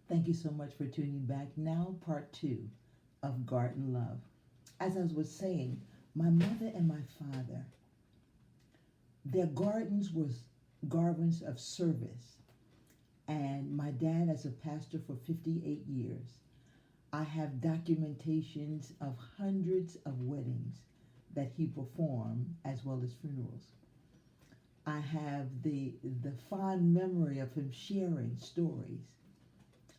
Thank you so much for tuning back. Now, part two of Garden Love. As I was saying, my mother and my father, their gardens was gardens of service. And my dad, as a pastor for 58 years, I have documentations of hundreds of weddings that he performed as well as funerals. I have the fond memory of him sharing stories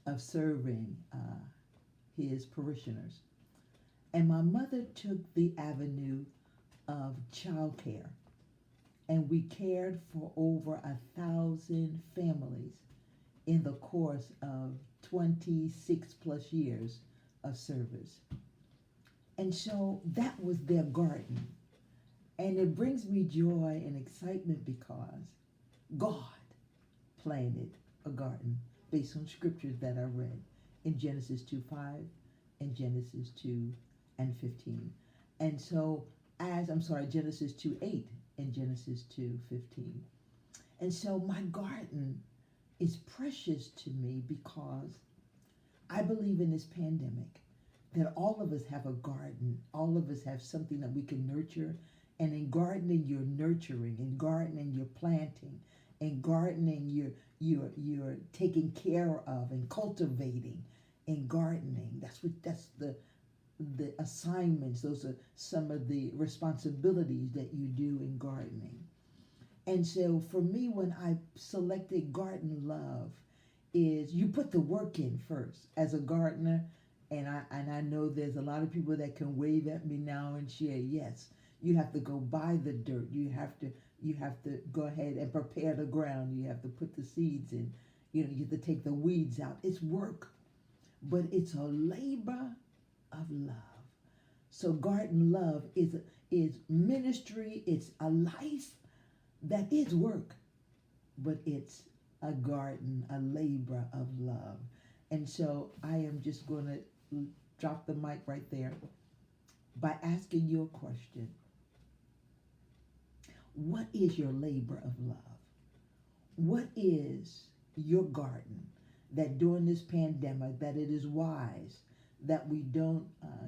of serving his parishioners. And my mother took the avenue of childcare, and we cared for over 1,000 families in the course of 26 plus years of service. And so that was their garden. And it brings me joy and excitement because God planted a garden based on scriptures that I read in Genesis 2:5 and Genesis 2 and 15. And so Genesis 2:8 and Genesis 2:15. And so my garden is precious to me because I believe in this pandemic that all of us have a garden. All of us have something that we can nurture. And in gardening, you're nurturing. In gardening, you're planting. In gardening, you're taking care of and cultivating. In gardening, that's the assignments. Those are some of the responsibilities that you do in gardening. And so for me, when I selected Garden Love, is you put the work in first as a gardener. And I know there's a lot of people that can wave at me now and share, yes, you have to go buy the dirt. You have to go ahead and prepare the ground. You have to put the seeds in. You have to take the weeds out. It's work, but it's a labor of love. So Garden Love is ministry. It's a life that is work, but it's a garden, a labor of love. And so I am just going to drop the mic right there by asking you a question. What is your labor of love? What is your garden that during this pandemic, that it is wise that we don't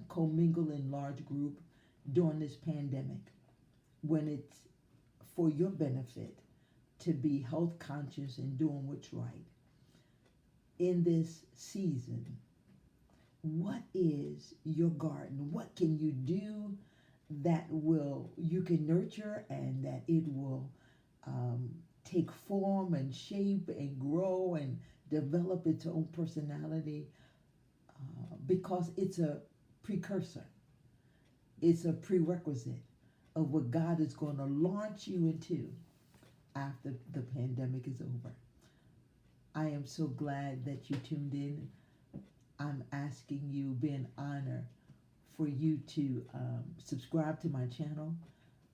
commingle in large group during this pandemic when it's for your benefit to be health conscious and doing what's right? In this season, what is your garden? What can you do that you can nurture and that it will take form and shape and grow and develop its own personality? Because it's a precursor. It's a prerequisite of what God is going to launch you into after the pandemic is over. I am so glad that you tuned in. I'm asking you, be an honor for you to subscribe to my channel.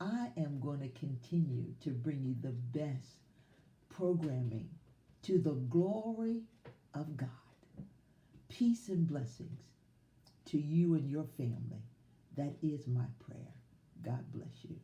I am going to continue to bring you the best programming to the glory of God. Peace and blessings to you and your family. That is my prayer. God bless you.